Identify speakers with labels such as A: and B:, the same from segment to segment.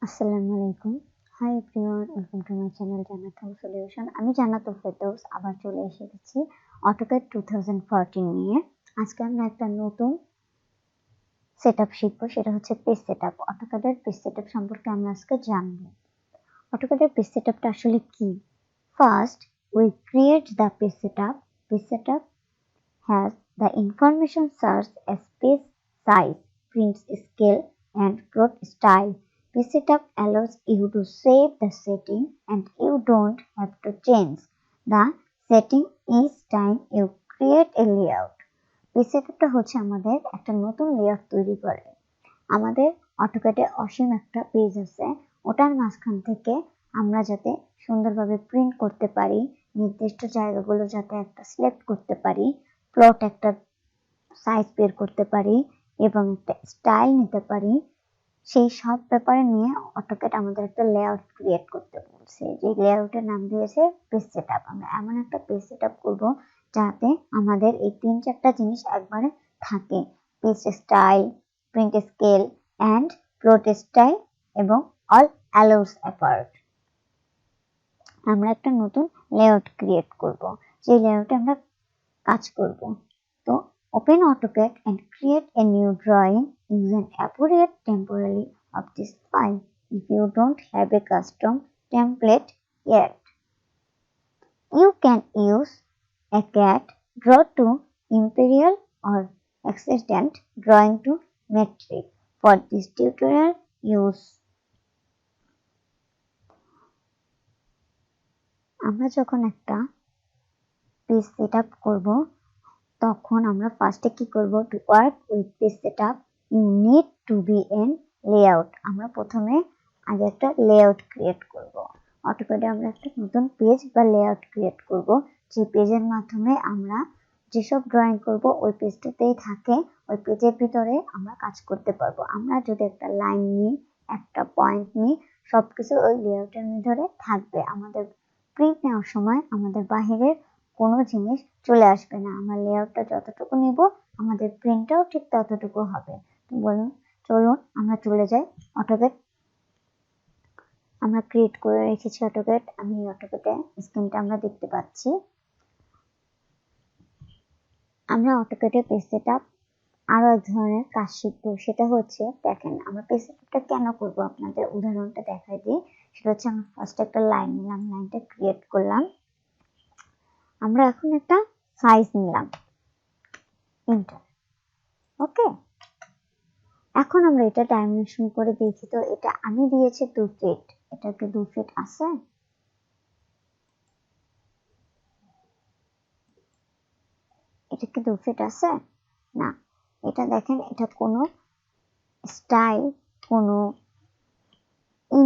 A: আসসালামু আলাইকুম। Hi everyone, welcome to my channel Jannatul solution. আমি জান্নাতুল ফেরদৌস আবার চলে এসেছি অটোক্যাড 2014 নিয়ে। আজকে আমরা একটা নতুন সেটআপ শিখবো, সেটা হচ্ছে পেজ সেটআপ। অটোক্যাডের পেজ সেটআপ সম্পর্কে আমরা আজকে জানবো। অটোক্যাডের পেজ সেটআপটা আসলে কি? First, we create the page setup. Page setup has the information such as page size, print scale, and plot style. Page setup allows you to save the setting and you don't have to change the setting each time you create a layout. Page setupটা হচ্ছে আমাদের একটা নতুন layout তৈরি করে। আমাদের অটোক্যাডে অসীম একটা page আছে, ওটার মাঝখান থেকে আমরা যাতে সুন্দরভাবে প্রিন্ট করতে পারি, নির্দিষ্ট জায়গাগুলো যাতে একটা সিলেক্ট করতে পারি, প্লট একটা সাইজ বের করতে পারি এবং একটা স্টাইল নিতে পারি, সেই সব ব্যাপারে নিয়ে অটোক্যাড আমাদের একটা লেআউট ক্রিয়েট করতে বলছে। যে লেআউটের নাম দিয়েছে পেজ সেটআপ। আমরা এমন একটা পেজ সেটআপ করব যাতে আমাদের এই 3-4টা জিনিস একবারে থাকে: page style, print scale and plot style এবং অল অ্যালোস অ্যাপার্ট। আমরা একটা নতুন লেআউট ক্রিয়েট করব, যে লেআউটে আমরা কাজ করব। তো open AutoCAD and create a new drawing. Use an appropriate temporary of this file if you don't have a custom template yet. You can use a CAD draw to Imperial or Accident drawing to metric. For this tutorial, use আমরা যখন একটা page setup করব তখন আমরা ফার্স্টে কি করব? To work with page setup you need to be in layout. আমরা প্রথমে আগে একটা লেআউট ক্রিয়েট করব। অটোক্যাডে আমরা একটা নতুন পেজ বা লেআউট ক্রিয়েট করব, যে পেজের মাধ্যমে আমরা যেসব ড্রয়িং করব ওই পেজটাতেই থাকে, ওই পেজের ভিতরে আমরা কাজ করতে পারবো। আমরা যদি একটা লাইন নিই, একটা পয়েন্ট নিই, সবকিছু ওই লেআউটের ভিতরে থাকবে। আমাদের প্রিন্ট নেওয়ার সময় আমাদের বাহিরের কোনো জিনিস চলে আসবে না। আমরা লেআউটটা যতটুকু নিব, আমাদের প্রিন্টটাও ঠিক ততটুকু হবে। তো চলুন আমরা চলে যাই অটোক্যাড। আমরা ক্রিয়েট করে রেখেছি অটোক্যাড। আমি অটোক্যাডে স্ক্রিনটা আমরা দেখতে পাচ্ছি। আমরা অটোক্যাডে পেজ সেটআপ আরো এক ধরনের কাজ শিখবো, সেটা হচ্ছে, দেখেন আমরা পেজ সেটআপটা কেন করব আপনাদের উদাহরণটা দেখাই দিই। সেটা হচ্ছে, আমরা ফার্স্ট একটা লাইন নিলাম, লাইনটা ক্রিয়েট করলাম। আমরা এখন একটা সাইজ নিলাম, এন্টার। ওকে, এখন আমরা এটা ডাইমেনশন করে দেখি। তো এটা আমি দিয়েছি 2 ফিট, এটাকে 2 ফিট আছে? এটা কি 2 ফিট আছে? না। এটা দেখেন, এটা কোনো স্টাইল, কোনো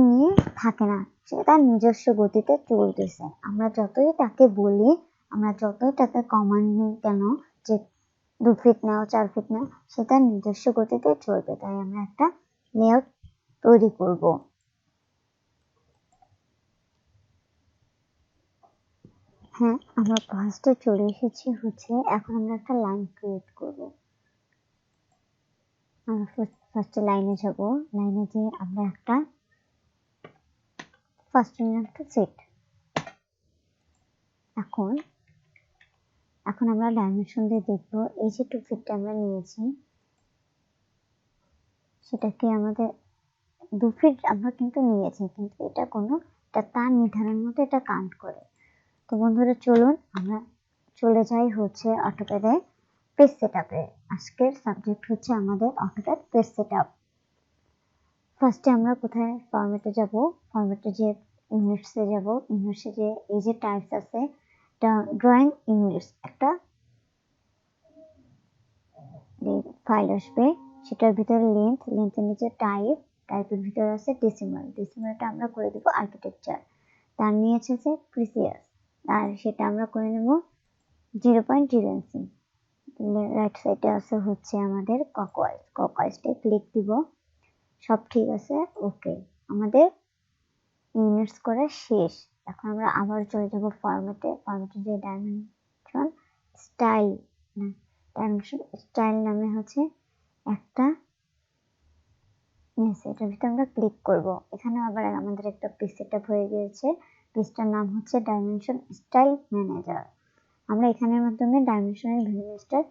A: নিয়ে থাকে না, সে তার নিজস্ব গতিতে চলতেছে। আমরা যতই তাকে বলি, আমরা যতই তাকে কমান্ড নিই কেন যে 2 ফিট নাও, 4 ফিট নাও, সে তার নিজস্ব গতিতে চলবে। তাই আমরা একটা লেআউট তৈরি করব। হ্যাঁ, আমরা ফার্স্টে চলে এসেছি হচ্ছে, এখন আমরা একটা লাইন ক্রিয়েট করব। আমরা ফার্স্টে লাইনে যাব, লাইনে গিয়ে আমরা একটা ফার্স্টে একটা সেট। এখন আমরা ডাইমেনশন দিয়ে দেখবো, এই যে 2 ফিটটা আমরা নিয়েছি, সেটাকে আমাদের 2 ফিট আমরা কিন্তু নিয়েছি, কিন্তু এটা কোনো একটা তার নির্ধারণ মতো এটা কাউন্ট করে। তো বন্ধুরা, চলুন আমরা চলে যাই হচ্ছে অটোক্যাডে পেজ সেটআপে। আজকের সাবজেক্ট হচ্ছে আমাদের অটোক্যাড পেজ সেটআপ। ফার্স্টে আমরা কোথায় ফরম্যাটে যাব, ফরম্যাটে যে ইউনিটসে যাব, ইউনিটসে যে এই যে টাইপস আছে, এটা ড্রয়িং ইউনিটস, একটা ফাইল আসবে, সেটার ভিতরে লেন্থের নিচে টাইপের ভিতরে আছে ডেসিমাল, ডেসিমালটা আমরা করে দেব আর্কিটেকচার। তার নিয়েছে যে প্রিসিয়াস, আর সেটা আমরা করে নেব 0.0 ইঞ্চি। রাইট সাইডে আছে হচ্ছে আমাদের ককওয়াইজটা ক্লিক দিব, সব ঠিক আছে, ওকে। আমাদের ইউনিটস করা শেষ। এখন আমরা আবার চলে যাব ফরম্যাটে যে ডাইমেনশন স্টাইল নামে হচ্ছে একটা ইয়েস, এটার ভিতরে আমরা ক্লিক করব। এখানে আবার আমাদের একটা পেজ সেটআপ হয়ে গিয়েছে। পেজটার নাম হচ্ছে ডাইমেনশন স্টাইল ম্যানেজার। আমরা এখানের মাধ্যমে ডাইমেনশনের বিভিন্ন স্টাইল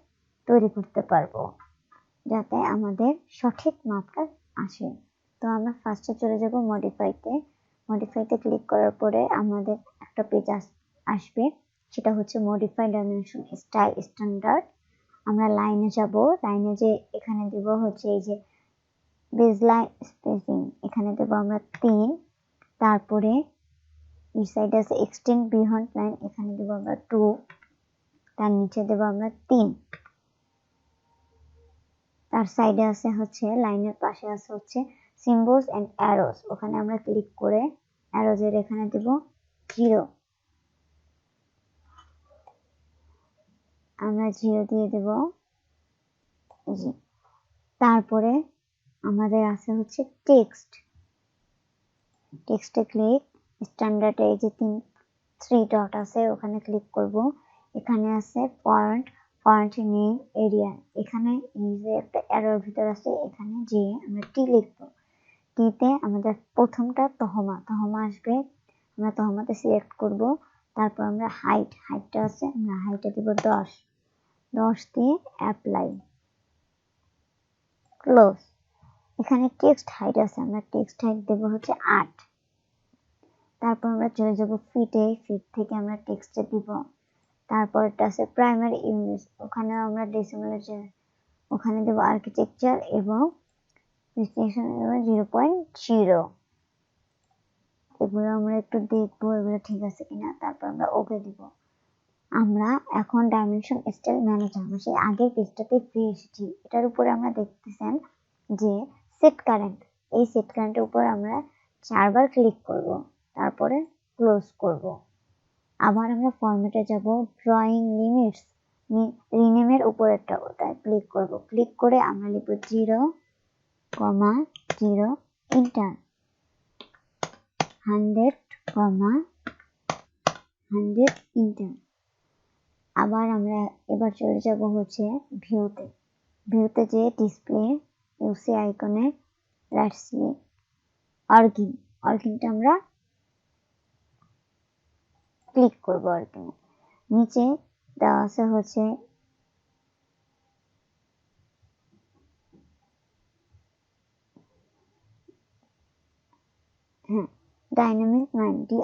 A: তৈরি করতে পারবো যাতে আমাদের সঠিক মাপটা আসে। তো আমরা ফার্স্টে চলে যাব মডিফাইতে। মডিফাইতে ক্লিক করার পরে আমাদের একটা পেজ আসবে, সেটা হচ্ছে মডিফাই ডাইমেনশন স্টাইল স্ট্যান্ডার্ড। আমরা লাইনে যাব, লাইনে যে এখানে দেব হচ্ছে এই যে বেজলাইন স্পেসিং, এখানে দেব আমরা 3। তারপরে এই সাইডে আছে এক্সটেন্ড বিহন্ড লাইন, এখানে দেব আমরা 2। তার নিচে দেব আমরা 3। তার সাইডে আছে হচ্ছে লাইনের পাশে আছে হচ্ছে সিম্বলস এন্ড অ্যারোস, ওখানে আমরা ক্লিক করে অ্যারোজের এখানে দেব 0। আমরা 0 দিয়ে দেব। তারপরে আমাদের আছে হচ্ছে টেক্সট। টেক্সটে ক্লিক, স্ট্যান্ডার্ডে এই যে 3 ডট আছে ওখানে ক্লিক করব। এখানে আছে ফন্ট, ফন্ট নেম, এরিয়া। এখানে এই যে একটা অ্যারোর ভিতর আছে, এখানে যে আমরা টি লিখব। টিতে আমাদের প্রথমটা তহমা, তহমা আসবে। আমরা তহমাতে সিলেক্ট করব। তারপর আমরা হাইটটা আছে, আমরা হাইটে দেব 10। 10 দিয়ে অ্যাপ্লাই, ক্লোজ। এখানে টেক্সট হাইট আছে, আমরা টেক্সট হাইট দেব হচ্ছে 8। তারপর আমরা চলে যাব ফিটে, ফিট থেকে আমরা টেক্সটে দিব। তারপরটা আছে প্রাইমারি ইমেজ, ওখানে আমরা ডেসিমালের ওখানে দেব আর্কিটেকচার এবং প্রেসিশন 0.0। এগুলো আমরা একটু দেখবো এগুলো ঠিক আছে কিনা, তারপর আমরা ওকে দিব। আমরা এখন ডাইমেনশন স্টাইল ম্যানেজার সেই আগের পেজটাতে ফিরে এসেছি। এটার উপরে আমরা দেখতেছেন যে সেট কারেন্ট, এই সেট কারেন্টের উপর আমরা 4 বার ক্লিক করব, তারপরে ক্লোজ করব। আবার আমরা ফরম্যাটে যাব, ড্রয়িং লিমিটস, রিনেমের উপরেরটা ওটায় ক্লিক করব। ক্লিক করে আমরা লিখব 0,0 ইন্টার, 100,100 ইন্টার। আবার আমরা এবার চলে যাব হচ্ছে ভিউতে। ভিউতে যে ডিসপ্লে ইউসি আইকনে রাইট ক্লিক, অর্গিনটা আমরা ক্লিক করব। অর্গিনে নিচে দেওয়া আছে হচ্ছে ডাইনামিক 90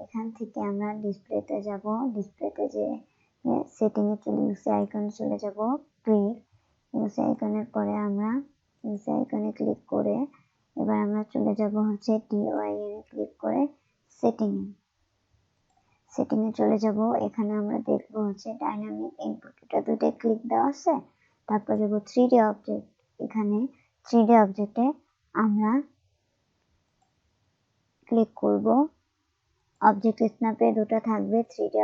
A: এখান থেকে আমরা ডিসপ্লেতে যাব। ডিসপ্লেতে যে সেটিংয়ে চলে ইউসি আইকনে চলে যাব, ক্লিক। ইউসি আইকনের পরে আমরা ইউসি আইকনে ক্লিক করে এবার আমরা চলে যাব হচ্ছে DOIN এ ক্লিক করে সেটিংয়ে চলে যাব। এখানে আমরা দেখব হচ্ছে ডাইনামিক ইনপুট, এটা দুটো ক্লিক দেওয়া আছে। তারপর যাব 3D অবজেক্ট, এখানে 3D অবজেক্টে আমরা ক্লিক করব। অবজেক্ট স্ন্যাপে দুটো থাকবে 3D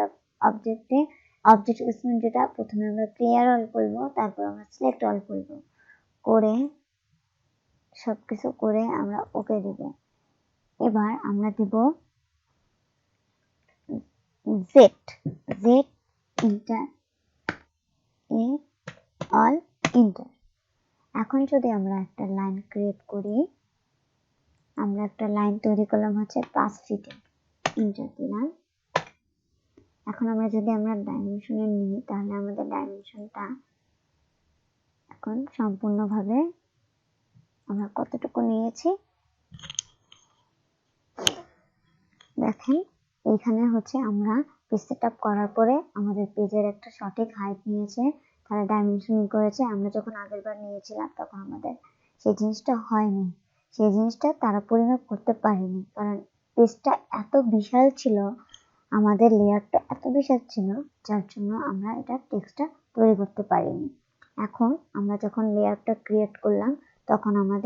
A: অবজেক্টে। অবজেক্ট স্ন্যাপ যেটা প্রথমে আমরা ক্লিয়ার অল করব, তারপর আমরা সিলেক্ট অল করব, করে সবকিছু করে আমরা ওকে দিব। এবার আমরা দিব জেড ইন্টার, অল ইন্টার। এখন যদি আমরা একটা লাইন ক্রিয়েট করি, আমরা একটা লাইন তৈরি করলাম হচ্ছে 5 ফিটে, ইন্টার দিলাম। এখন আমরা যদি ডাইমেনশনে নিই, তাহলে আমাদের ডাইমেনশনটা এখন সম্পূর্ণভাবে আমরা কতটুকু নিয়েছি দেখেন। এইখানে হচ্ছে আমরা পেজ সেটআপ করার পরে আমাদের পেজের একটা সঠিক হাইট নিয়েছে, তারা ডাইমেনশনিং করেছে। আমরা যখন আগেরবার নিয়েছিলাম তখন আমাদের সেই জিনিসটা হয়নি, সেই জিনিসটা তারা পরিমাপ করতে পারেনি, কারণ পেজটা এত বিশাল ছিল, আমাদের লেয়ারটা এত বিশাল ছিল, যার জন্য আমরা এটা টেক্সটটা তৈরি করতে পারিনি। এখন আমরা যখন লেয়ারটা ক্রিয়েট করলাম, তখন আমরা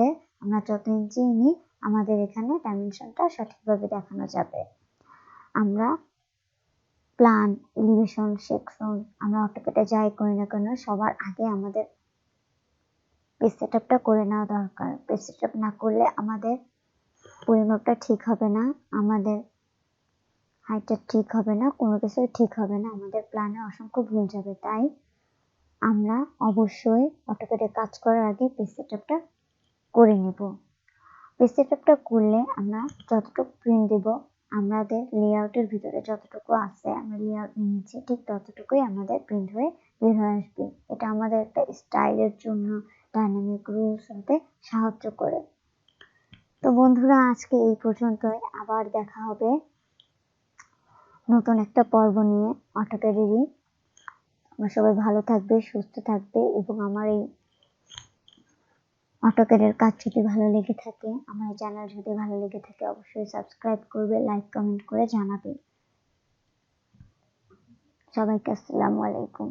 A: যত ইঞ্চি নিই আমাদের এখানে ডাইমেনশনটা সঠিকভাবে দেখানো যাবে। আমরা প্ল্যান, এলিভেশন, সেকশন আমরা অটোক্যাডে যাই করি না কেন, সবার আগে আমাদের পেজ সেটআপটা করে নেওয়া দরকার। পেজ সেটআপ না করলে আমাদের পরিমাপটা ঠিক হবে না, আমাদের হাইটটা ঠিক হবে না, কোনো কিছুই ঠিক হবে না, আমাদের প্ল্যানে অসংখ্য ভুল যাবে। তাই আমরা অবশ্যই অটোক্যাডে কাজ করার আগে পেজ সেটআপটা করে নেব। পেজ সেটআপটা করলে আমরা যতটুকু প্রিন্ট দেব, আমাদের লেআউটের ভিতরে যতটুকু আছে আমরা লেআউট নিয়েছি ঠিক ততটুকুই আমাদের প্রিন্ট হয়ে বের হয়ে আসবে। এটা আমাদের একটা স্টাইলের জন্য ডাইনামিক রুলস হতে সাহায্য করে। তো বন্ধুরা, আজকে এই পর্যন্তই। আবার দেখা হবে নতুন একটা পর্ব নিয়ে অটোক্যাডেরই। আমরা সবাই ভালো থাকবে, সুস্থ থাকবে, এবং আমার এই অটোক্যাডের কাজ যদি ভালো লেগে থাকে, আমার চ্যানেল যদি ভালো লেগে থাকে, অবশ্যই সাবস্ক্রাইব করবে, লাইক কমেন্ট করে জানাবে। সবাইকে আসসালামু আলাইকুম।